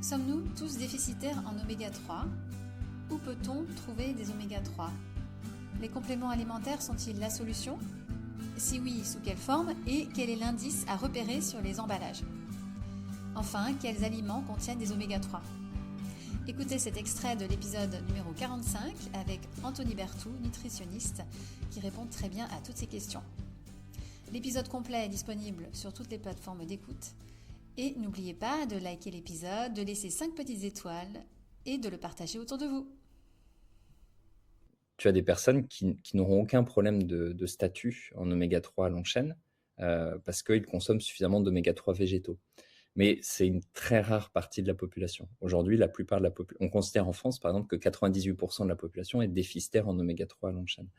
Sommes-nous tous déficitaires en oméga 3 ? Où peut-on trouver des oméga 3 ? Les compléments alimentaires sont-ils la solution ? Si oui, sous quelle forme et quel est l'indice à repérer sur les emballages ? Enfin, quels aliments contiennent des oméga 3 ? Écoutez cet extrait de l'épisode numéro 45 avec Anthony Berthoud, nutritionniste, qui répond très bien à toutes ces questions. L'épisode complet est disponible sur toutes les plateformes d'écoute. Et n'oubliez pas de liker l'épisode, de laisser 5 petites étoiles et de le partager autour de vous. Tu as des personnes qui n'auront aucun problème de statut en oméga 3 à longue chaîne parce qu'ils consomment suffisamment d'oméga 3 végétaux. Mais c'est une très rare partie de la population. Aujourd'hui, la plupart de la population, on considère en France, par exemple, que 98% de la population est déficitaire en oméga 3 à longue chaîne.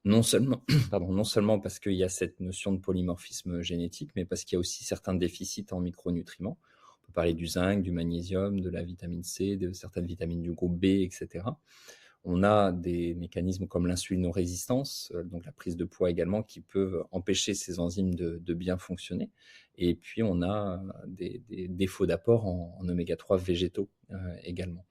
Non seulement parce qu'il y a cette notion de polymorphisme génétique, mais parce qu'il y a aussi certains déficits en micronutriments. On peut parler du zinc, du magnésium, de la vitamine C, de certaines vitamines du groupe B, etc. On a des mécanismes comme l'insulinorésistance, donc la prise de poids également, qui peuvent empêcher ces enzymes de bien fonctionner. Et puis, on a des défauts d'apport en oméga 3 végétaux également.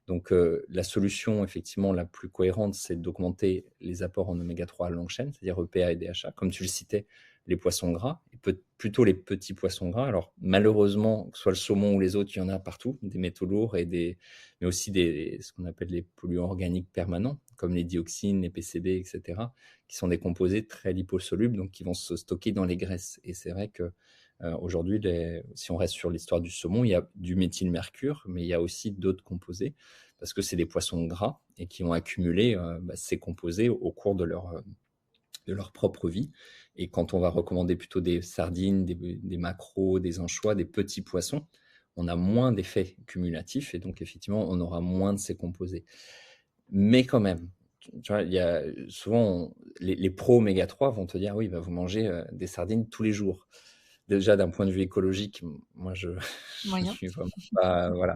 Donc, la solution, effectivement, la plus cohérente, c'est d'augmenter les apports en oméga 3 à longue chaîne, c'est-à-dire EPA et DHA. Comme tu le citais, les poissons gras, et plutôt les petits poissons gras. Alors, malheureusement, que ce soit le saumon ou les autres, il y en a partout, des métaux lourds, mais aussi ce qu'on appelle les polluants organiques permanents, comme les dioxines, les PCB, etc., qui sont des composés très liposolubles, donc qui vont se stocker dans les graisses. Et c'est vrai que aujourd'hui, si on reste sur l'histoire du saumon, il y a du méthylmercure, mais il y a aussi d'autres composés, parce que c'est des poissons gras et qui ont accumulé ces composés au cours de leur propre vie. Et quand on va recommander plutôt des sardines, des maquereaux, des anchois, des petits poissons, on a moins d'effets cumulatifs et donc effectivement, on aura moins de ces composés. Mais quand même, tu vois, il y a souvent les pros oméga 3 vont te dire oui, vous mangez des sardines tous les jours. Déjà d'un point de vue écologique, moi je suis vraiment pas, voilà,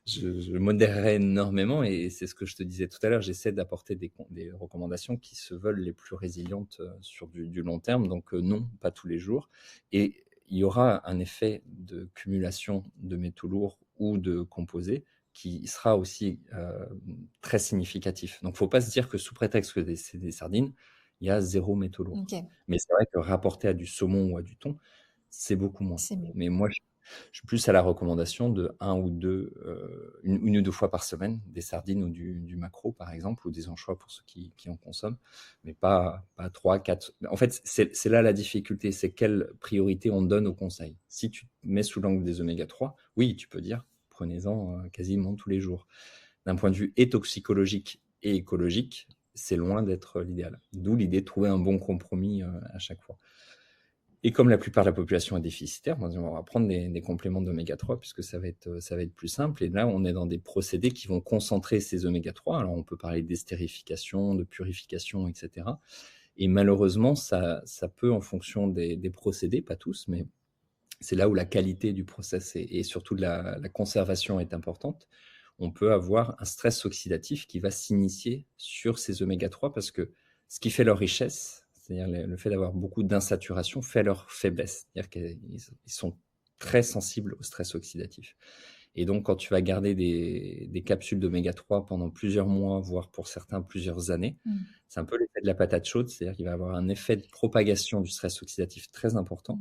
je modérerais énormément et c'est ce que je te disais tout à l'heure, j'essaie d'apporter des recommandations qui se veulent les plus résilientes sur du long terme, donc non, pas tous les jours. Et il y aura un effet de cumulation de métaux lourds ou de composés qui sera aussi très significatif. Donc, il ne faut pas se dire que sous prétexte que c'est des sardines, il y a 0 métaux lourds. Okay. Mais c'est vrai que rapporté à du saumon ou à du thon, c'est beaucoup moins. C'est mieux. Mais moi, je suis plus à la recommandation de une ou deux fois par semaine, des sardines ou du maquereau, par exemple, ou des anchois pour ceux qui en consomment, mais pas 3, 4. En fait, c'est là la difficulté, c'est quelle priorité on donne au conseil. Si tu mets sous l'angle des oméga 3, oui, tu peux dire, prenez-en quasiment tous les jours. D'un point de vue et toxicologique et écologique, c'est loin d'être l'idéal. D'où l'idée de trouver un bon compromis à chaque fois. Et comme la plupart de la population est déficitaire, on va prendre des compléments d'oméga 3 puisque ça va être plus simple. Et là, on est dans des procédés qui vont concentrer ces oméga 3. Alors, on peut parler d'estérification, de purification, etc. Et malheureusement, ça peut, en fonction des procédés, pas tous, mais c'est là où la qualité du process et surtout de la conservation est importante. On peut avoir un stress oxydatif qui va s'initier sur ces oméga 3 parce que ce qui fait leur richesse, c'est-à-dire le fait d'avoir beaucoup d'insaturation, fait leur faiblesse. C'est-à-dire qu'ils sont très sensibles au stress oxydatif. Et donc, quand tu vas garder des capsules d'oméga 3 pendant plusieurs mois, voire pour certains plusieurs années, c'est un peu l'effet de la patate chaude, c'est-à-dire qu'il va avoir un effet de propagation du stress oxydatif très important.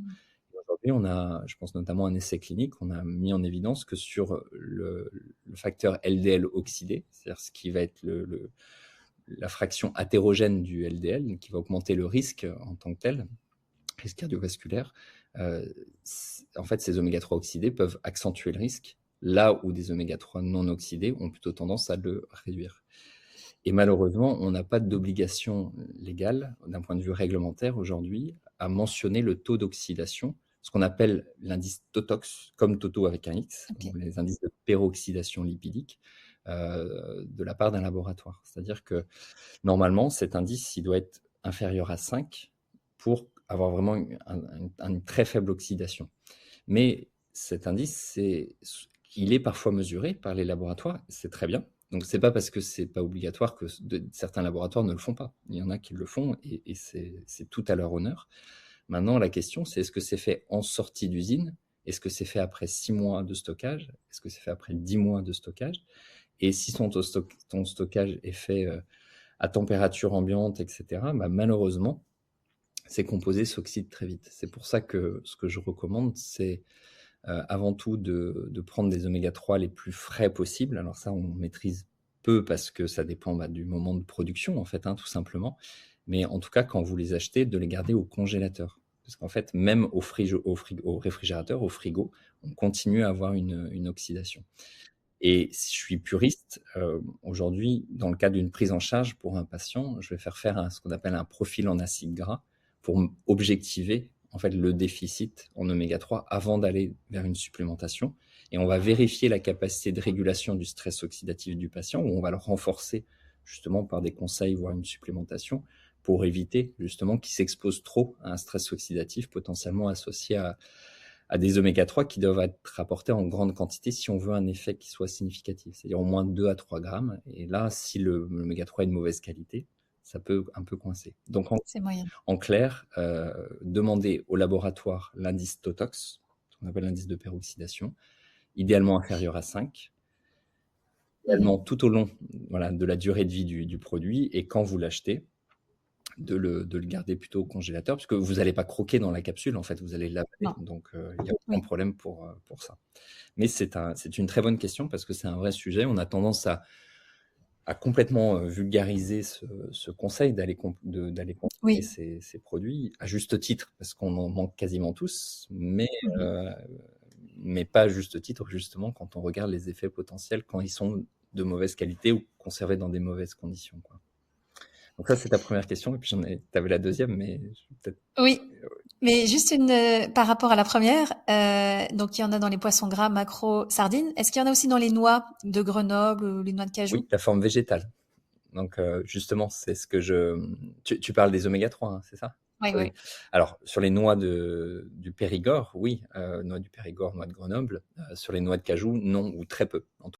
Aujourd'hui, on a, je pense notamment à un essai clinique, on a mis en évidence que sur le facteur LDL oxydé, c'est-à-dire ce qui va être la fraction hétérogène du LDL, qui va augmenter le risque en tant que tel, risque cardiovasculaire, en fait, ces oméga 3 oxydés peuvent accentuer le risque, là où des oméga 3 non oxydés ont plutôt tendance à le réduire. Et malheureusement, on n'a pas d'obligation légale, d'un point de vue réglementaire aujourd'hui, à mentionner le taux d'oxydation, ce qu'on appelle l'indice TOTOX, comme Toto avec un X, Okay. les indices de peroxydation lipidique, de la part d'un laboratoire. C'est-à-dire que normalement, cet indice, il doit être inférieur à 5 pour avoir vraiment une très faible oxydation. Mais cet indice, il est parfois mesuré par les laboratoires, c'est très bien. Donc, c'est pas parce que c'est pas obligatoire que certains laboratoires ne le font pas. Il y en a qui le font et c'est tout à leur honneur. Maintenant, la question, c'est est-ce que c'est fait en sortie d'usine Est-ce que c'est fait après 6 mois de stockage? Est-ce que c'est fait après 10 mois de stockage? Et si ton stockage est fait à température ambiante, etc., bah, malheureusement, ces composés s'oxydent très vite. C'est pour ça que ce que je recommande, c'est avant tout de prendre des oméga 3 les plus frais possibles. Alors ça, on maîtrise peu parce que ça dépend du moment de production, en fait, tout simplement. Mais en tout cas, quand vous les achetez, de les garder au congélateur. Parce qu'en fait, même au réfrigérateur, au frigo, on continue à avoir une oxydation. Et si je suis puriste, aujourd'hui, dans le cadre d'une prise en charge pour un patient, je vais faire ce qu'on appelle un profil en acide gras pour objectiver en fait le déficit en oméga 3 avant d'aller vers une supplémentation. Et on va vérifier la capacité de régulation du stress oxydatif du patient, ou on va le renforcer justement par des conseils, voire une supplémentation, pour éviter justement qu'il s'expose trop à un stress oxydatif potentiellement associé à des oméga 3 qui doivent être apportés en grande quantité si on veut un effet qui soit significatif, c'est-à-dire au moins 2 à 3 grammes. Et là, si l'oméga 3 est de mauvaise qualité, ça peut un peu coincer. Donc, C'est moyen. en clair, demandez au laboratoire l'indice TOTOX, ce qu'on appelle l'indice de peroxydation, idéalement inférieur à 5, idéalement tout au long de la durée de vie du produit, et quand vous l'achetez, de le garder plutôt au congélateur, puisque vous n'allez pas croquer dans la capsule, en fait, vous allez l'avaler, donc il n'y a aucun problème pour ça. Mais c'est une très bonne question parce que c'est un vrai sujet. On a tendance à complètement vulgariser ce conseil d'aller consommer ces produits, à juste titre, parce qu'on en manque quasiment tous, mais pas à juste titre, justement, quand on regarde les effets potentiels, quand ils sont de mauvaise qualité ou conservés dans des mauvaises conditions, quoi. Donc ça, c'est ta première question, et puis tu avais la deuxième, mais peut-être... Oui, mais juste par rapport à la première, donc il y en a dans les poissons gras, maquereaux, sardines. Est-ce qu'il y en a aussi dans les noix de Grenoble ou les noix de cajou? Oui, la forme végétale. Donc justement, c'est ce que tu parles des oméga 3, c'est ça? Oui. Alors, sur les noix du Périgord, oui, noix du Périgord, noix de Grenoble. Sur les noix de cajou, non, ou très peu, en tout